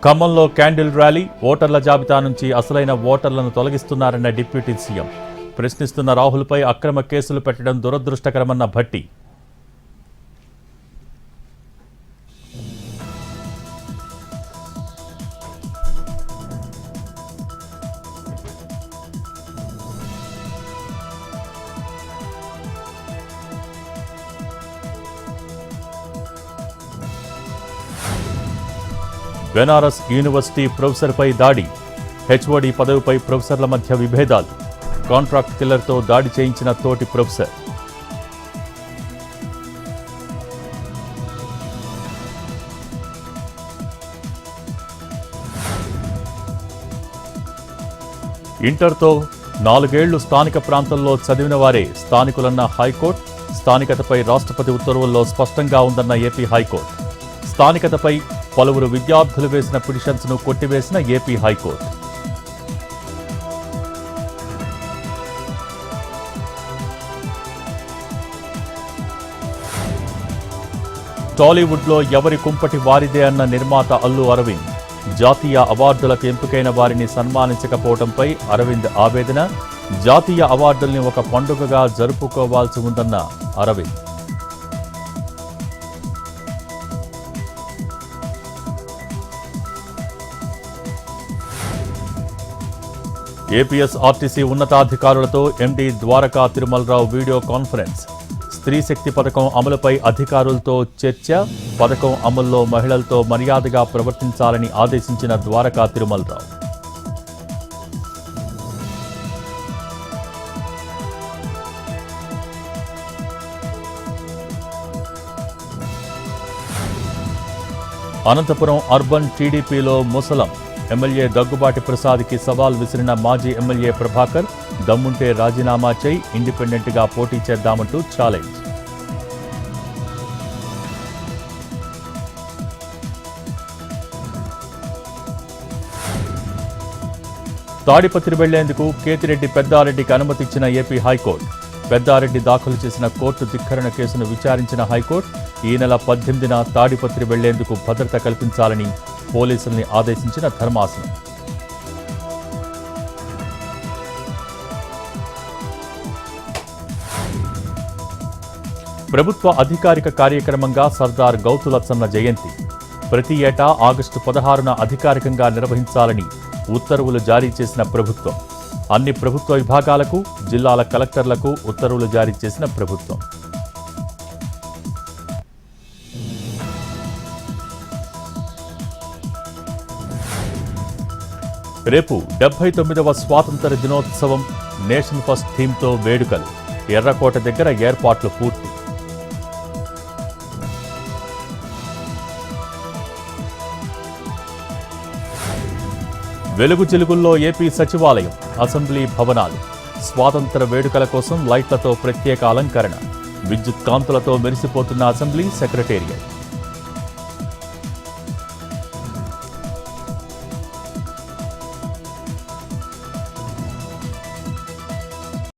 ఖమ్మంలో candle rally, ఓటర్ల జాబితా నుంచి అసలైన ఓటర్లను తొలగిస్తున్నారన్న డిప్యూటీ సీఎం. ప్రశ్నిస్తున్న రాహుల్పై అక్రమ కేసులు పెట్టడం దురదృష్టకరమన్న భట్టి. బెనారస్ యూనివర్సిటీ ప్రొఫెసర్పై దాడి, హెచ్ఓడి పదవిపై ప్రొఫెసర్ల మధ్య విభేదాలు, కాంట్రాక్ట్ కిల్లర్తో దాడి చేయించిన తోటి ప్రొఫెసర్. ఇంటర్తో 4 ఏళ్లు స్థానిక ప్రాంతంలో చదివిన వారే స్థానికులన్న హైకోర్టు. స్థానికతపై రాష్ట్రపతి ఉత్తర్వుల్లో స్పష్టంగా ఉందన్న ఏపీ హైకోర్టు. స్థానికతపై పలువురు విద్యార్థులు వేసిన పిటిషన్స్ను కొట్టివేసిన ఏపీ హైకోర్టు. టాలీవుడ్లో ఎవరి కుంపటి వారిదే అన్న నిర్మాత అల్లు అరవింద్. జాతీయ అవార్డులకు ఎంపికైన వారిని సన్మానించకపోవడంపై అరవింద్ ఆవేదన. జాతీయ అవార్డుల్ని ఒక పండుగగా జరుపుకోవాల్సి ఉందన్న అరవింద్. ఏపీఎస్ఆర్టీసీ ఉన్నతాధికారులతో MD Dwaraka Tirumala Rao video conference. Stree Shakti పథకం అమలుపై అధికారులతో చర్చ. పథకం అమల్లో మహిళలతో మర్యాదగా ప్రవర్తించాలని ఆదేశించిన ద్వారకా తిరుమలరావు. అనంతపురం అర్బన్ టీడీపీలో ముసలం. ఎమ్మెల్యే దగ్గుబాటి ప్రసాద్కి సవాల్ విసిరిన మాజీ ఎమ్మెల్యే ప్రభాకర్. దమ్ముంటే రాజీనామా చేయి, ఇండిపెండెంట్గా పోటీ చేద్దామంటూ ఛాలెంజ్. తాడిపత్రి వెళ్లేందుకు కేతిరెడ్డి పెద్దారెడ్డికి అనుమతిచ్చిన ఏపీ హైకోర్టు. పెద్దారెడ్డి దాఖలు చేసిన కోర్టు ధిక్కరణ కేసును విచారించిన హైకోర్టు ఈ నెల 18న తాడిపత్రి వెళ్లేందుకు భద్రత కల్పించాలని పోలీసుల్ని ఆదేశించిన ధర్మాసనం. ప్రభుత్వ అధికారిక కార్యక్రమంగా సర్దార్ గౌతులచ్చన్న జయంతి. ప్రతి ఏటా ఆగస్టు 16న అధికారికంగా నిర్వహించాలని ఉత్తర్వులు జారీ చేసిన ప్రభుత్వం. అన్ని ప్రభుత్వ విభాగాలకు, జిల్లాల కలెక్టర్లకు ఉత్తర్వులు జారీ చేసిన ప్రభుత్వం. రేపు 79వ స్వాతంత్ర దినోత్సవం. నేషన్ ఫస్ట్ థీమ్తో వేడుకలు. ఎర్రకోట దగ్గర ఏర్పాట్లు పూర్తి. వెలుగు చిలుగుల్లో ఏపీ సచివాలయం, అసెంబ్లీ భవనాలు. స్వాతంత్ర వేడుకల కోసం లైట్లతో ప్రత్యేక అలంకరణ. విద్యుత్ కాంతులతో మెరిసిపోతున్న అసెంబ్లీ సెక్రటేరియట్.